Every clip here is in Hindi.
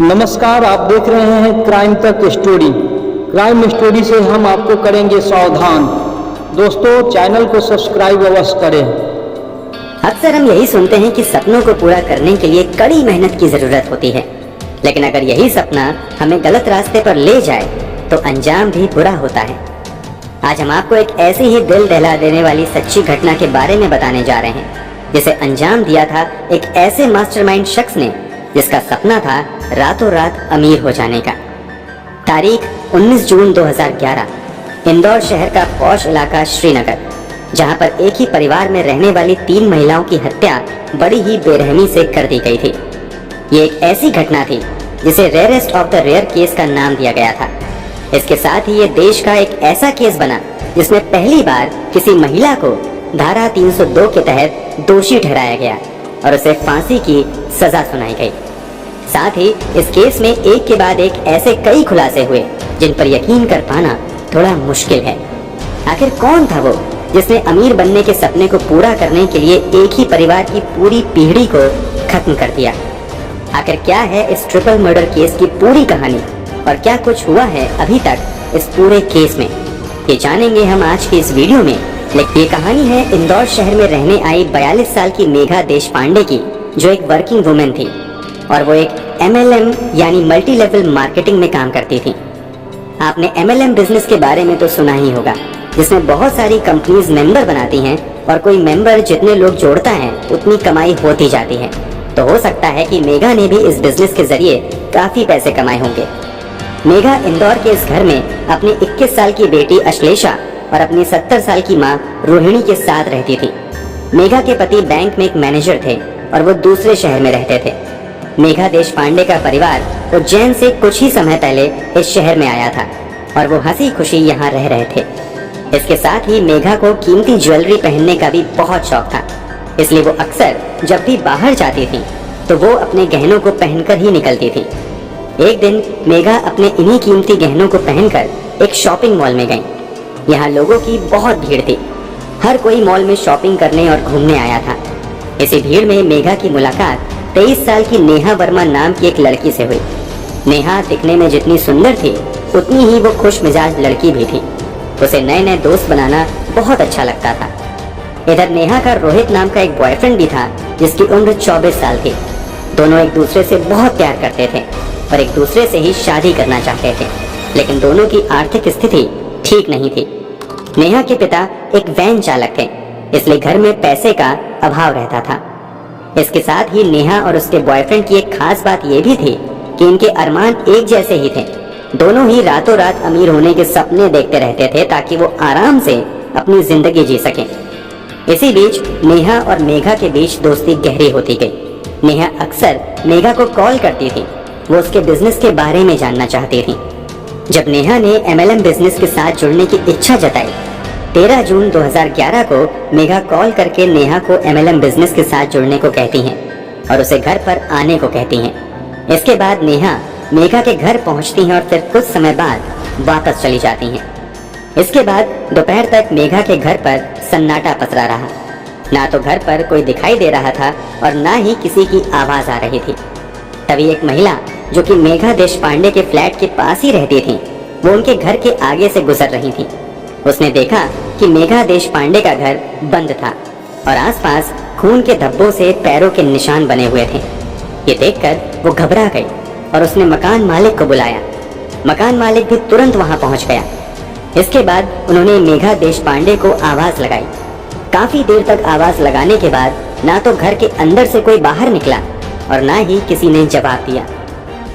नमस्कार, आप देख रहे हैं क्राइम तक स्टोरी। क्राइम स्टोरी से हम आपको करेंगे सावधान। दोस्तों, चैनल को सब्सक्राइब अवश्य करें। अक्सर हम यही सुनते हैं कि सपनों को पूरा करने के लिए कड़ी मेहनत की जरूरत होती है, लेकिन अगर यही सपना हमें गलत रास्ते पर ले जाए तो अंजाम भी बुरा होता है। आज हम आपको एक ऐसी ही दिल दहला देने वाली सच्ची घटना के बारे में बताने जा रहे हैं, जिसे अंजाम दिया था एक ऐसे मास्टरमाइंड शख्स ने जिसका सपना था रातों रात अमीर हो जाने का। तारीख 19 जून 2011, इंदौर शहर का पौष इलाका श्रीनगर, जहां पर एक ही परिवार में रहने वाली 3 महिलाओं की हत्या बड़ी ही बेरहमी से कर दी गई थी। ये एक ऐसी घटना थी जिसे rarest of the rare case का नाम दिया गया था। इसके साथ ही ये देश का एक ऐसा केस बना जिसमें पहली बार किसी महिला को धारा 302 के तहत दोषी ठहराया गया और उसे फांसी की सजा सुनाई गई। साथ ही इस केस में एक के बाद एक ऐसे कई खुलासे हुए जिन पर यकीन कर पाना थोड़ा मुश्किल है। आखिर कौन था वो जिसने अमीर बनने के सपने को पूरा करने के लिए एक ही परिवार की पूरी पीढ़ी को खत्म कर दिया? आखिर क्या है इस ट्रिपल मर्डर केस की पूरी कहानी और क्या कुछ हुआ है अभी तक इस पूरे केस में, ये जानेंगे हम आज की इस वीडियो में। लेकिन ये कहानी है इंदौर शहर में रहने आई 42 साल की मेघा देशपांडे की, जो एक वर्किंग वुमेन थी और वो एक MLM यानी मल्टी लेवल मार्केटिंग में काम करती थी। आपने MLM बिजनेस के बारे में तो सुना ही होगा, जिसमें बहुत सारी कंपनीज मेंबर बनाती हैं और कोई मेंबर जितने लोग जोड़ता है उतनी कमाई होती जाती है। तो हो सकता है कि मेघा ने भी इस बिजनेस के जरिए काफी पैसे कमाए होंगे। मेघा इंदौर के इस घर में अपनी 21 साल की बेटी अश्लेषा और अपनी 70 साल की मां रोहिणी के साथ रहती थी। मेघा के पति बैंक में एक मैनेजर थे और वो दूसरे शहर में रहते थे। मेघा देशपांडे का परिवार उज्जैन से कुछ ही समय पहले इस शहर में आया था और वो हंसी खुशी यहाँ रह रहे थे। इसके साथ ही मेघा को कीमती ज्वेलरी पहनने का भी बहुत शौक था, इसलिए वो अक्सर जब भी बाहर जाती थी तो वो अपने गहनों को पहनकर ही निकलती थी। एक दिन मेघा अपने इन्हीं कीमती गहनों को पहनकर एक शॉपिंग मॉल में गई। यहाँ लोगों की बहुत भीड़ थी, हर कोई मॉल में शॉपिंग करने और घूमने आया था। इसी भीड़ में मेघा की मुलाकात 23 साल की नेहा वर्मा नाम की एक लड़की से हुई। नेहा दिखने में जितनी सुंदर थी उतनी ही वो खुश मिजाज लड़की भी थी। उसे नए नए दोस्त बनाना बहुत अच्छा लगता था। इधर नेहा का रोहित नाम का एक बॉयफ्रेंड भी था जिसकी उम्र 24 साल थी। दोनों एक दूसरे से बहुत प्यार करते थे और एक दूसरे से ही शादी करना चाहते थे, लेकिन दोनों की आर्थिक स्थिति ठीक नहीं थी। नेहा के पिता एक वैन चालक थे, इसलिए घर में पैसे का अभाव रहता था। इसके साथ ही नेहा और उसके बॉयफ्रेंड की एक खास बात यह भी थी कि इनके अरमान एक जैसे ही थे। दोनों ही रातों रात अमीर होने के सपने देखते रहते थे ताकि वो आराम से अपनी जिंदगी जी सकें। इसी बीच नेहा और मेघा के बीच दोस्ती गहरी होती गई। नेहा अक्सर मेघा को कॉल करती थी, वो उसके बिजनेस के बारे में जानना चाहती थी। जब नेहा ने MLM बिजनेस के साथ जुड़ने की इच्छा जताई, 13 जून 2011 को मेघा कॉल करके नेहा को MLM बिजनेस के साथ जुड़ने को कहती हैं और उसे घर पर आने को कहती हैं। इसके बाद नेहा मेघा के घर पहुंचती हैं और फिर कुछ समय बाद वापस चली जाती हैं। इसके बाद दोपहर तक मेघा के घर पर सन्नाटा पसरा रहा। ना तो घर पर कोई दिखाई दे रहा था और ना ही किसी की आवाज आ रही थी। तभी एक महिला जो कि मेघा देशपांडे के फ्लैट के पास ही रहती थी, वो उनके घर के आगे से गुजर रही थी। उसने देखा कि मेघा देशपांडे का घर बंद था और आसपास खून के धब्बों से पैरों के निशान बने हुए थे। ये देखकर वो घबरा गई और उसने मकान मालिक को बुलाया। मकान मालिक भी तुरंत वहां पहुंच गया। इसके बाद उन्होंने मेघा देशपांडे को आवाज लगाई। काफी देर तक आवाज लगाने के बाद ना तो घर के अंदर से कोई बाहर निकला और ना ही किसी ने जवाब दिया।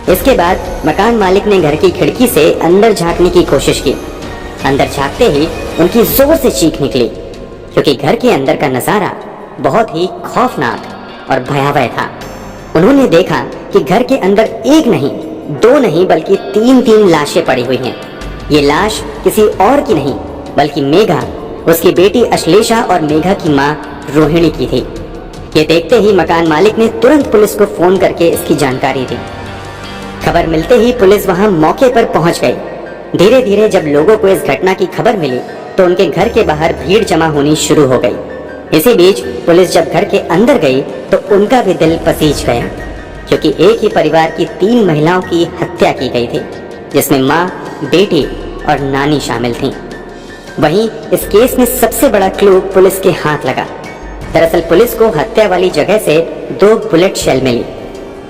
इसके बाद मकान मालिक ने घर की खिड़की से अंदर झांकने की कोशिश की। अंदर झांकते ही उनकी जोर से चीख निकली, क्योंकि घर के अंदर का नजारा बहुत ही खौफनाक और भयावह था। उन्होंने देखा कि घर के अंदर एक नहीं, 2 नहीं बल्कि 3 लाशें पड़ी हुई हैं। ये लाश किसी और की नहीं बल्कि मेघा, उसकी बेटी अश्लेषा और मेघा की मां रोहिणी की थी। ये देखते ही मकान मालिक ने तुरंत पुलिस को फोन करके इसकी जानकारी दी। खबर मिलते ही पुलिस वहां मौके पर पहुंच गई। धीरे धीरे जब लोगों को इस घटना की खबर मिली तो उनके घर के बाहर भीड़ जमा होनी शुरू हो गई। इसी बीच पुलिस जब घर के अंदर गई तो उनका भी दिल पसीज गया। क्योंकि एक ही परिवार की 3 महिलाओं की हत्या की गई थी, जिसमें माँ, बेटी और नानी शामिल थीं। वहीं इस केस में सबसे बड़ा क्लू पुलिस के हाथ लगा। दरअसल पुलिस को हत्या वाली जगह से 2 बुलेट शेल मिली।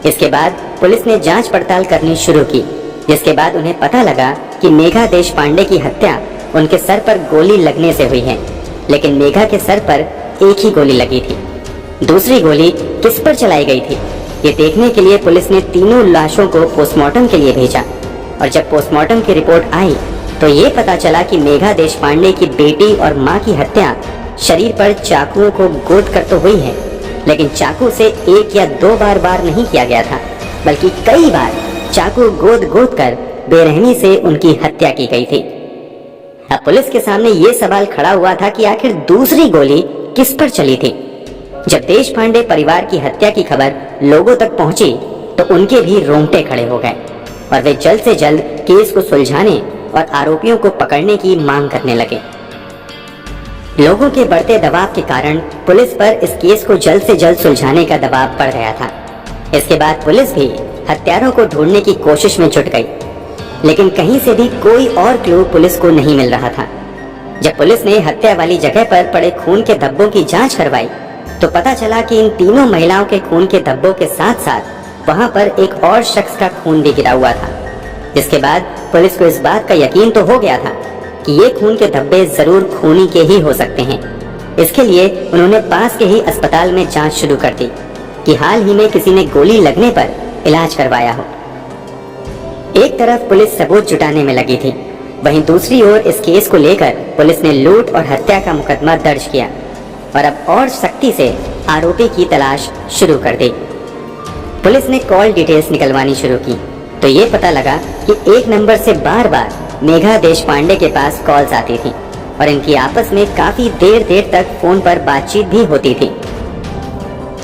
इसके बाद पुलिस ने जांच पड़ताल करनी शुरू की, जिसके बाद उन्हें पता लगा कि मेघा देशपांडे की हत्या उनके सर पर गोली लगने से हुई है, लेकिन मेघा के सर पर एक ही गोली लगी थी। दूसरी गोली किस पर चलाई गई थी, ये देखने के लिए पुलिस ने तीनों लाशों को पोस्टमार्टम के लिए भेजा। और जब पोस्टमार्टम की रिपोर्ट आई तो ये पता चला कि मेघा देशपांडे की बेटी और मां की हत्या शरीर पर चाकुओं को गोद कर तो हुई है, लेकिन चाकू से 1 या 2 बार वार नहीं किया गया था, बल्कि कई बार चाकू गोद गोद कर बेरहमी से उनकी हत्या की गई थी। अब पुलिस के सामने ये सवाल खड़ा हुआ था कि आखिर दूसरी गोली किस पर चली थी। जब देशपांडे परिवार की हत्या की खबर लोगों तक पहुंची तो उनके भी रोंगटे खड़े हो गए और वे जल्द से जल्द केस को सुलझाने और आरोपियों को पकड़ने की मांग करने लगे। लोगों के बढ़ते दबाव के कारण पुलिस पर इस केस को जल्द से जल्द सुलझाने का दबाव बढ़ गया था। इसके बाद पुलिस भी हत्यारों को ढूंढने की कोशिश में जुट गई, लेकिन कहीं से भी कोई और क्लू पुलिस को नहीं मिल रहा था। जब पुलिस ने हत्या वाली जगह पर पड़े खून के धब्बों की जांच करवाई तो पता चला कि इन तीनों महिलाओं के खून के धब्बों के साथ साथ वहां पर एक और शख्स का खून भी गिरा हुआ था। जिसके बाद पुलिस को इस बात का यकीन तो हो गया था कि ये खून के धब्बे जरूर खूनी के ही हो सकते हैं। इसके लिए उन्होंने पास के ही अस्पताल में जांच शुरू कर दी कि हाल ही में किसी ने गोली लगने पर इलाज करवाया हो। एक तरफ पुलिस सबूत जुटाने में लगी थी, वहीं दूसरी ओर इस केस को लेकर पुलिस ने लूट और हत्या का मुकदमा दर्ज किया और अब और सख्ती से आरोपी की तलाश शुरू कर दी। पुलिस ने कॉल डिटेल्स निकलवानी शुरू की तो ये पता लगा कि एक नंबर से बार बार मेघा देशपांडे के पास कॉल्स आती थी और इनकी आपस में काफी देर तक फोन पर बातचीत भी होती थी।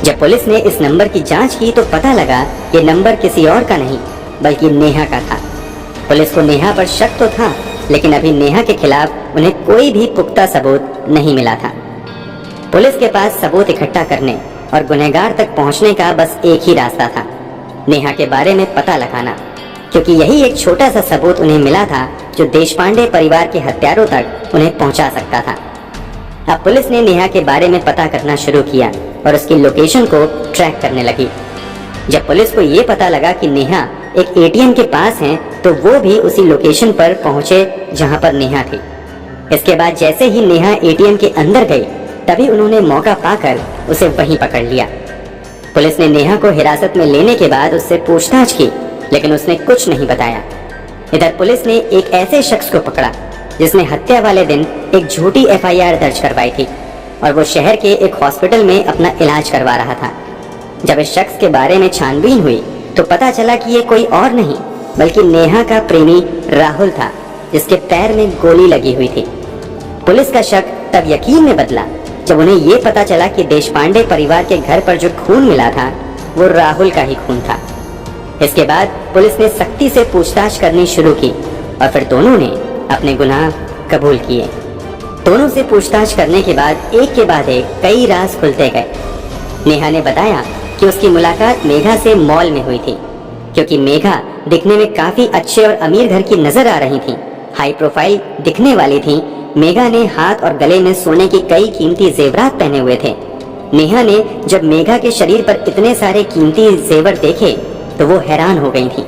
जब पुलिस ने इस नंबर की जांच की तो पता लगा ये नंबर किसी और का नहीं बल्कि नेहा का था। पुलिस को नेहा पर शक तो था, लेकिन अभी नेहा के खिलाफ उन्हें कोई भी पुख्ता सबूत नहीं मिला था। पुलिस के पास सबूत इकट्ठा करने और गुनहगार तक पहुंचने का बस एक ही रास्ता था, नेहा के बारे में पता लगाना, क्योंकि यही एक छोटा सा सबूत उन्हें मिला था जो देशपांडे परिवार के हत्यारों तक उन्हें पहुंचा सकता था। अब पुलिस ने नेहा के बारे में पता करना शुरू किया और उसकी लोकेशन को ट्रैक करने लगी। जब पुलिस को ये पता लगा कि नेहा एक एटीएम के पास है तो वो भी उसी लोकेशन पर पहुंचे जहां पर नेहा थी। इसके बाद जैसे ही नेहा एटीएम के अंदर गई तभी उन्होंने मौका पाकर उसे वहीं पकड़ लिया। पुलिस ने नेहा को हिरासत में लेने के बाद उससे पूछताछ की, लेकिन उसने कुछ नहीं बताया। इधर पुलिस ने एक ऐसे शख्स को पकड़ा जिसने हत्या वाले दिन एक झूठी एफआईआर दर्ज करवाई थी और वो शहर के एक हॉस्पिटल में अपना इलाज करवा रहा था। जब इस शख्स के बारे में छानबीन हुई तो पता चला कि ये कोई और नहीं बल्कि नेहा का प्रेमी राहुल था, जिसके पैर में गोली लगी हुई थी। पुलिस का शक तब यकीन में बदला जब उन्हें ये पता चला कि देशपांडे परिवार के घर पर जो खून मिला था वो राहुल का ही खून था। इसके बाद पुलिस ने सख्ती से पूछताछ करनी शुरू की और फिर दोनों ने अपने गुनाह कबूल किए। दोनों से पूछताछ करने के बाद एक कई राज खुलते गए। नेहा ने बताया कि उसकी मुलाकात मेघा से मॉल में हुई थी, क्योंकि मेघा दिखने में काफी अच्छे और अमीर घर की नजर आ रही थी, हाई प्रोफाइल दिखने वाली थी। मेघा ने हाथ और गले में सोने की कई कीमती जेवरात पहने हुए थे। नेहा ने जब मेघा के शरीर पर इतने सारे कीमती जेवर देखे तो वो हैरान हो गई थी।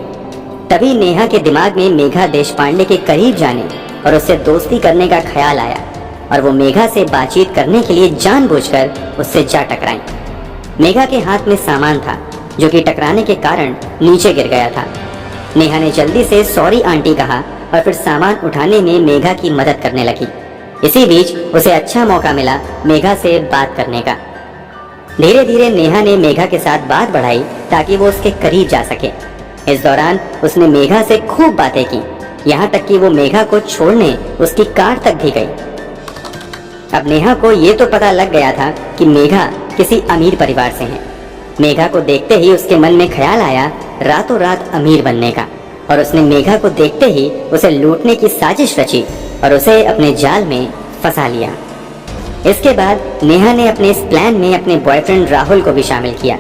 तभी नेहा के दिमाग में मेघा देशपांडे के करीब जाने और उससे दोस्ती करने का ख्याल आया और वो मेघा से बातचीत करने के लिए जानबूझकर उससे जा टकराई। मेघा के हाथ में सामान था जो कि टकराने के कारण नीचे गिर गया था। नेहा ने जल्दी से सॉरी आंटी कहा और फिर सामान उठाने में मेघा की मदद करने लगी। इसी बीच उसे अच्छा मौका मिला मेघा से बात करने का। धीरे धीरे नेहा ने मेघा के साथ बात बढ़ाई ताकि वो उसके करीब जा सके। इस दौरान उसने मेघा से खूब बातें की, यहाँ तक कि वो मेघा को छोड़ने उसकी कार तक भी गई। अब नेहा को ये तो पता लग गया था कि मेघा किसी अमीर परिवार से है। मेघा को देखते ही उसके मन में ख्याल आया रातों रात अमीर बनने का और उसने मेघा को देखते ही उसे लूटने की साजिश रची और उसे अपने जाल में फंसा लिया। इसके बाद नेहा ने अपने इस प्लान में अपने बॉयफ्रेंड राहुल को भी शामिल किया।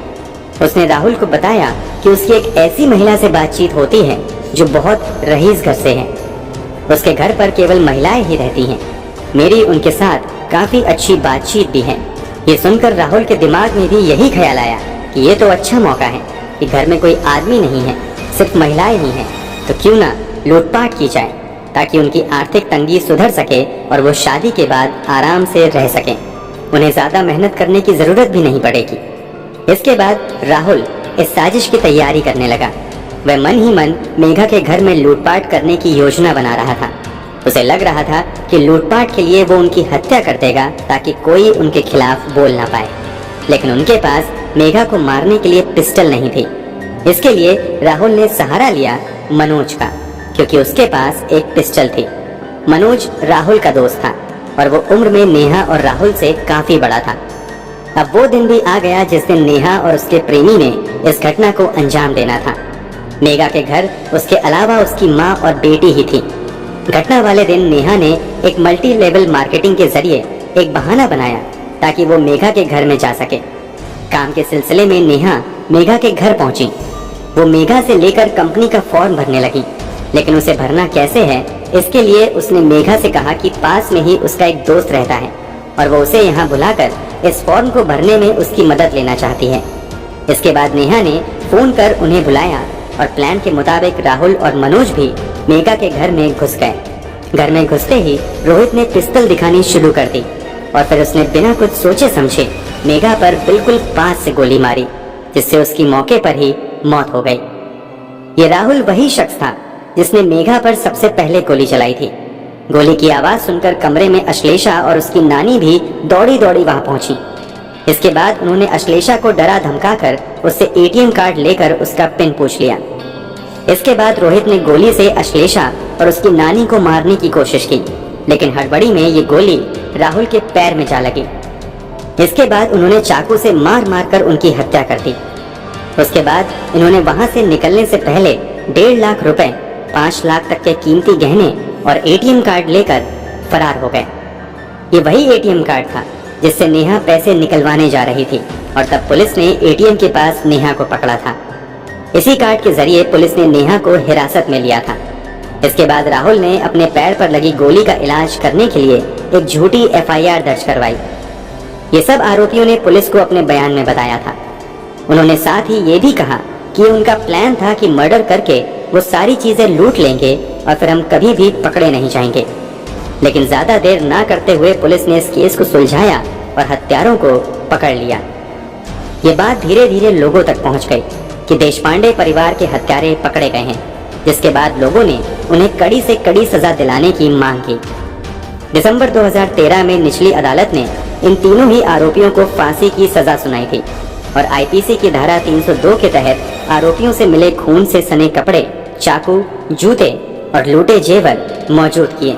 उसने राहुल को बताया कि उसकी एक ऐसी महिला से बातचीत होती है जो बहुत रईस घर से है। उसके घर पर केवल महिलाएं ही रहती हैं। मेरी उनके साथ काफी अच्छी बातचीत भी है। ये सुनकर राहुल के दिमाग में भी यही ख्याल आया कि ये तो अच्छा मौका है कि घर में कोई आदमी नहीं है, सिर्फ महिलाएं ही हैं, तो क्यों ना लूटपाट की जाए ताकि उनकी आर्थिक तंगी सुधर सके और वो शादी के बाद आराम से रह सकें। उन्हें ज्यादा मेहनत करने की जरूरत भी नहीं पड़ेगी। इसके बाद राहुल इस साजिश की तैयारी करने लगा। वह मन ही मन मेघा के घर में लूटपाट करने की योजना बना रहा था। उसे लग रहा था कि लूटपाट के लिए वो उनकी हत्या कर देगा ताकि कोई उनके खिलाफ बोल ना पाए। लेकिन उनके पास मेघा को मारने के लिए पिस्टल नहीं थी। इसके लिए राहुल ने सहारा लिया मनोज का, क्योंकि उसके पास एक पिस्टल थी। मनोज राहुल का दोस्त था और वो उम्र में नेहा और राहुल से काफी बड़ा था। अब वो दिन भी आ गया जिस दिन नेहा और उसके प्रेमी ने इस घटना को अंजाम देना था। मेघा के घर उसके अलावा उसकी माँ और बेटी ही थी। घटना वाले दिन नेहा ने एक मल्टी लेवल मार्केटिंग के जरिए एक बहाना बनाया ताकि वो मेघा के घर में जा सके। काम के सिलसिले में नेहा मेघा के घर पहुंची। वो मेघा से लेकर कंपनी का फॉर्म भरने लगी, लेकिन उसे भरना कैसे है इसके लिए उसने मेघा से कहा कि पास में ही उसका एक दोस्त रहता है और वो उसे यहाँ बुलाकर इस फॉर्म को भरने में उसकी मदद लेना चाहती है। इसके बाद नेहा ने फोन कर उन्हें बुलाया और प्लान के मुताबिक राहुल और मनोज भी मेघा के घर में घुस गए। घर में घुसते ही रोहित ने पिस्तौल दिखानी शुरू कर दी और फिर उसने बिना कुछ सोचे समझे मेघा पर बिल्कुल पास से गोली मारी, जिससे उसकी मौके पर ही मौत हो गई। ये राहुल वही शख्स था जिसने मेघा पर सबसे पहले गोली चलाई थी। गोली की आवाज सुनकर कमरे में अश्लेषा और उसकी नानी भी दौड़ी दौड़ी वहां पहुंची। इसके बाद उन्होंने अश्लेषा को डरा धमकाकर उससे एटीएम कार्ड लेकर उसका पिन पूछ लिया। इसके बाद रोहित ने गोली से अश्लेषा और उसकी नानी को मारने की कोशिश की, लेकिन हड़बड़ी में ये गोली राहुल के पैर में जा लगी। इसके बाद उन्होंने चाकू से मार मार कर उनकी हत्या कर दी। उसके बाद इन्होंने वहां से निकलने से पहले 1.5 लाख रुपए, 5 लाख तक के कीमती गहने और एटीएम कार्ड लेकर फरार हो गए। ये वही एटीएम कार्ड था जिससे नेहा पैसे निकलवाने जा रही थी और तब पुलिस ने एटीएम के पास नेहा को पकड़ा था। इसी कार्ड के जरिए पुलिस ने नेहा को हिरासत में लिया था। इसके बाद राहुल ने अपने पैर पर लगी गोली का इलाज करने के लिए एक झूठी एफआईआर दर्ज करवाई। ये सब आरोपियों ने पुलिस को अपने बयान में बताया था। उन्होंने साथ ही ये भी कहा कि उनका प्लान था कि मर्डर करके वो सारी चीजें लूट लेंगे और फिर हम कभी भी पकड़े नहीं जाएंगे। लेकिन ज्यादा देर ना करते हुए पुलिस ने इस केस को सुलझाया और हत्यारों को पकड़ लिया। ये बात धीरे धीरे लोगों तक पहुंच गई कि देशपांडे परिवार के हत्यारे पकड़े गए हैं, जिसके बाद लोगों ने उन्हें कड़ी से कड़ी सजा दिलाने की मांग की। दिसंबर 2013 में निचली अदालत ने इन तीनों ही आरोपियों को फांसी की सजा सुनाई थी और आईपीसी की धारा 302 के तहत आरोपियों से मिले खून से सने कपड़े, चाकू, जूते और लूटे जेवर मौजूद किए।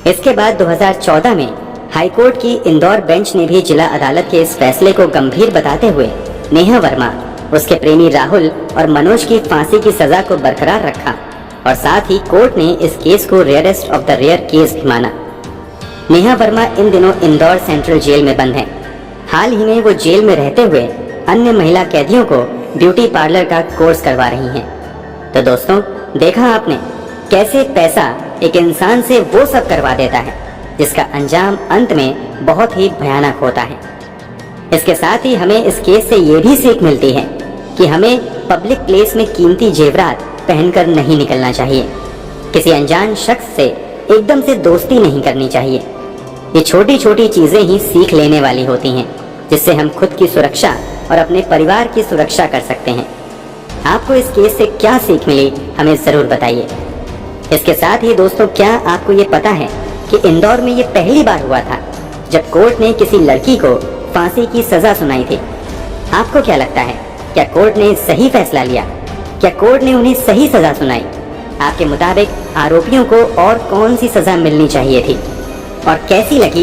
इसके बाद 2014 में हाईकोर्ट की इंदौर बेंच ने भी जिला अदालत के इस फैसले को गंभीर बताते हुए नेहा वर्मा, उसके प्रेमी राहुल और मनोज की फांसी की सजा को बरकरार रखा और साथ ही कोर्ट ने इस केस को rarest of the rare case भी माना। नेहा वर्मा इन दिनों इंदौर सेंट्रल जेल में बंद है। हाल ही में वो जेल में रहते हुए अन्य महिला कैदियों को ब्यूटी पार्लर का कोर्स करवा रही हैं। तो दोस्तों, देखा आपने कैसे पैसा एक इंसान से वो सब करवा देता है जिसका अंजाम अंत में बहुत ही भयानक होता है। इसके साथ ही हमें इस केस से ये भी सीख मिलती है कि हमें पब्लिक प्लेस में कीमती जेवरात पहनकर नहीं निकलना चाहिए। किसी अनजान शख्स से एकदम से दोस्ती नहीं करनी चाहिए। ये छोटी छोटी चीजें ही सीख लेने वाली होती हैं, जिससे हम खुद की सुरक्षा और अपने परिवार की सुरक्षा कर सकते हैं। आपको इस केस से क्या सीख मिली, हमें जरूर बताइए। इसके साथ ही दोस्तों, क्या आपको ये पता है कि इंदौर में ये पहली बार हुआ था जब कोर्ट ने किसी लड़की को फांसी की सजा सुनाई थी? आपको क्या लगता है, क्या कोर्ट ने सही फैसला लिया? क्या कोर्ट ने उन्हें सही सजा सुनाई? आपके मुताबिक आरोपियों को और कौन सी सजा मिलनी चाहिए थी और कैसी लगी